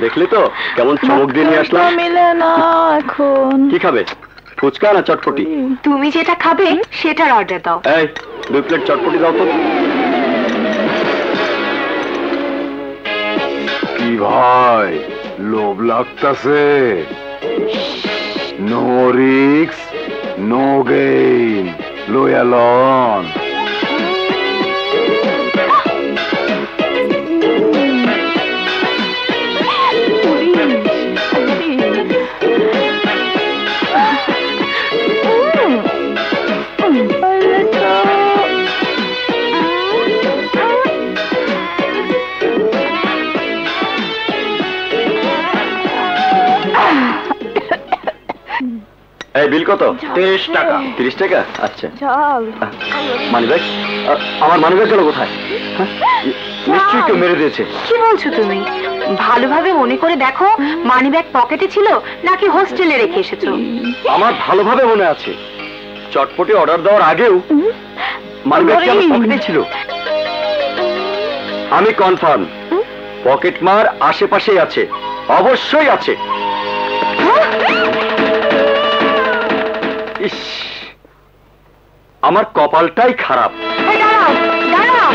দেখলি তো কেমন চমক দিয়ে নিয়ে আসলাম। মিলে না এখন। কি খাবে, ফুচকা না চটপটি? তুমি যেটা খাবে সেটার অর্ডার দাও। এই 2 প্লেট চটপটি দাও তো। কি ভাই লোভ লাগতাছে? নো রিস্ক নো গেইন, লয়ালন। এই বিল কত? 30 টাকা। 30 টাকা? আচ্ছা। মানিব্যাগ? আমার মানিব্যাগ গেল কোথায়? নিশ্চয়ই কেউ মেরে দিয়েছে। কি বলছো তুমি? ভালোভাবে মনে করে দেখো, মানিব্যাগ পকেটে ছিল নাকি হোস্টেলে রেখে এসেছো? আমার ভালোভাবে মনে আছে, চটপটি অর্ডার দেওয়ার আগেও মানিব্যাগ আমার পকেটে ছিল। আমি কনফার্ম পকেট মার আশেপাশেই আছে, অবশ্যই আছে। ইস, আমার কপালটাই খারাপ। দাঁড়াও দাঁড়াও,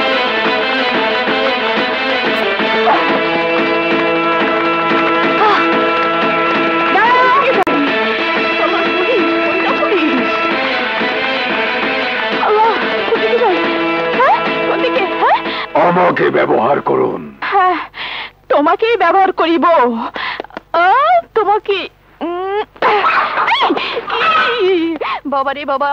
আমাকে ব্যবহার করুন। হ্যাঁ, তোমাকেই ব্যবহার করিব। তোমাকে বাবা রে বাবা।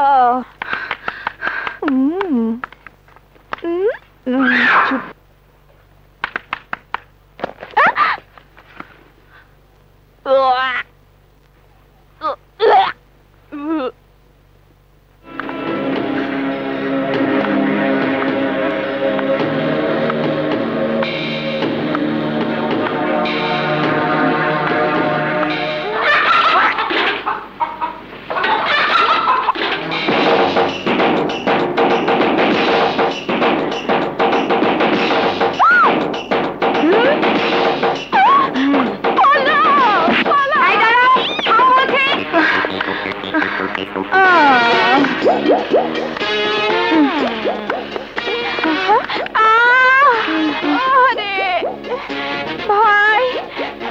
ভাই,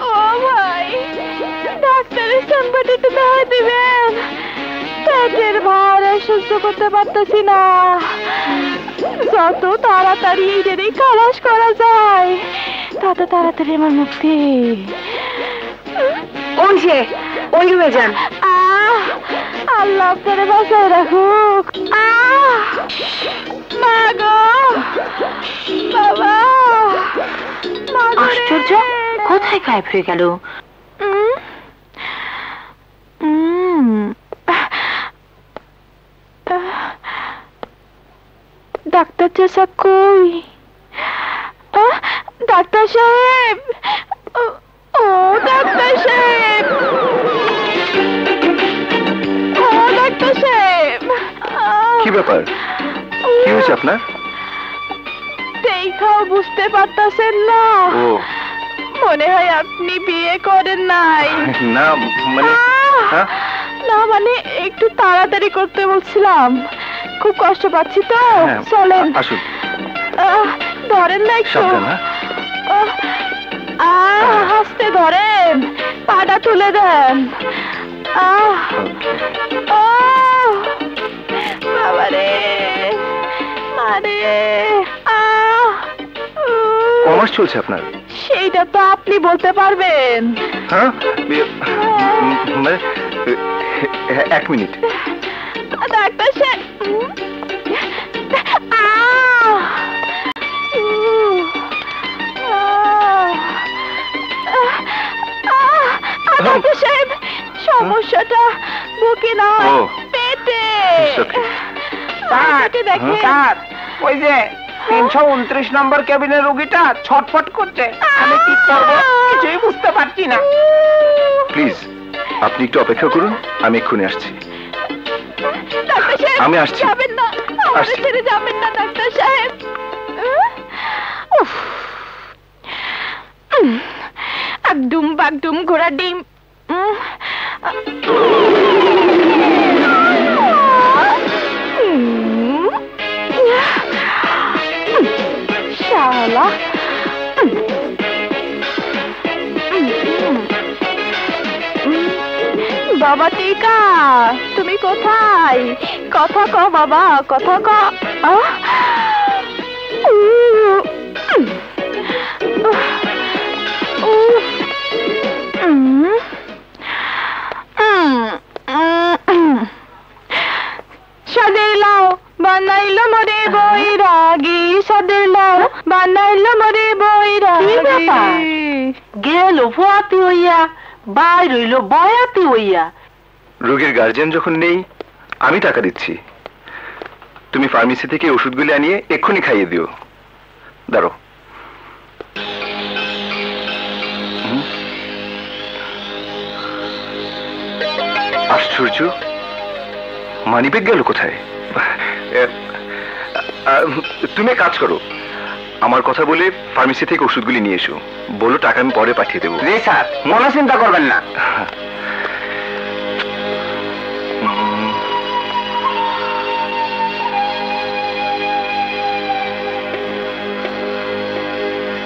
ও ভাই, ডাক্তারের সংবাদে তো দেখা দিবেন। পেটের ভার সহ্য করতে পারতেছি না। যত তাড়াতাড়ি এদের খালাস করা যায় তত তাড়াতাড়ি আমার মুক্তি। ওই যে ওই রুমে যান। আল্লাহ আপনারে বাঁচায় রাখুক। মা গো, বাবা। আশ্চর্য, কোথায় গায়েব হয়ে গেল? ডাক্তার চাচা কই? ডাক্তার সাহেব, ও ডাক্তার সাহেব, ও ডাক্তার সাহেব। কি ব্যাপার, কি হয়েছে আপনার? দেখাও বুঝতে পারতেছেন না? মনে হয় আপনি বিয়ে করেন নাই। না মানে, না মানে একটু তাড়াতাড়ি করতে বলছিলাম, খুব কষ্ট পাচ্ছি তো। চলেন আসুন। ধরেন না একটু, হাসতে ধরেন, পাটা তুলে দেন। বাবারে মারে। কমাস চলছে আপনার? সেইটা তো আপনি বলতে পারবেন। হ্যাঁ, মানে 1 মিনিট। ডাক্তার সাহেব, ডাক্তার সাহেব, সমস্যাটা বুকে নয়, পেটে। স্যার, ওই যে 329 নম্বর কেবিনের রোগীটা ছটফট করছে। আমি কি করব কিছুই বুঝতে পারছি না। প্লিজ আপনি একটু অপেক্ষা করুন, আমি এক্ষুনি আসছি। আমি আসছি। যাবেন না, আমাকে ছেড়ে যাবেন না ডাক্তার সাহেব। এক দু কাকডুম ঘোড়ার ডিম শালা বাবা টিকা তুমি কোথায় কথা ক বাবা কথা ক সাদের লাও বানাইলো মরে বৈরাগী সাদের লাও বানাইলো মরে বৈরাগী গেল ফুয়াতি হইয়া বাই রইল বয়াতি হইয়া। রোগীর গার্জিয়ান যখন নেই আমি টাকা দিচ্ছি, তুমি ফার্মেসি থেকে ওষুধগুলি আনিয়ে এক্ষুনি খাইয়ে দিও। দাঁড়ো। আশ্চর্য, মানিব্যাগ গেল কোথায়? তুমি কাজ করো, আমার কথা বলে ফার্মেসি থেকে ওষুধগুলি নিয়ে এসো, বলো টাকা আমি পরে পাঠিয়ে দেবো। জি স্যার, মনে চিন্তা করবেন না।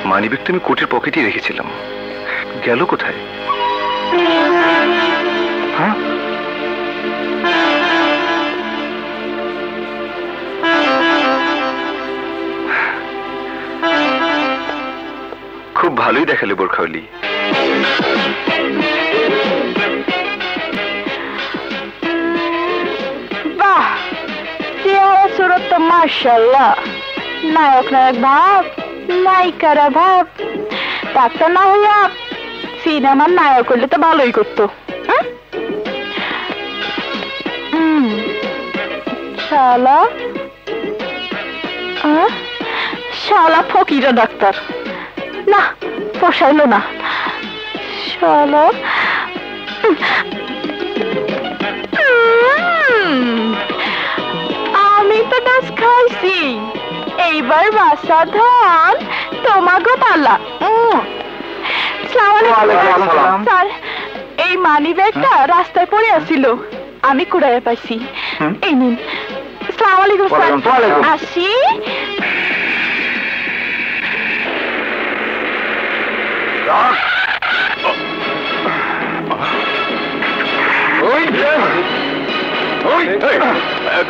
মানিব্যাগ তুমি কোটের পকেটেই রেখেছিলাম, গেল কোথায়? হ্যাঁ, খুব ভালোই দেখালে বোরখাওয়ালি। বাহ, চেহারা সুরত তো মাশাআল্লাহ, নায়ক নায়ক ভাব, নায়িকারা ভাব। ডাক্তার না হইয়া সিনেমার নায়ক হইলে তো ভালোই করতো। শালা শালা ফকিরা ডাক্তার, না পোষাইলো না। শালা আমি তো ডাস খাইছি, এইবার বাসা ধন তোমাগো পালা। স্যার, এই মানি ব্যাগটা রাস্তায় পড়ে আসছিল, আমি কুড়াইয়া পাইছি, এই নিন। আসসালামু আলাইকুম স্যার, আসি।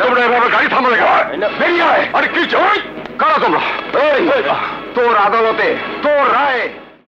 তোমরা এভাবে গাড়ি থামালে কেন? বেরিয়ে আয়। আরে কি কারা তোমরা? তোর আদালতে তোর রায়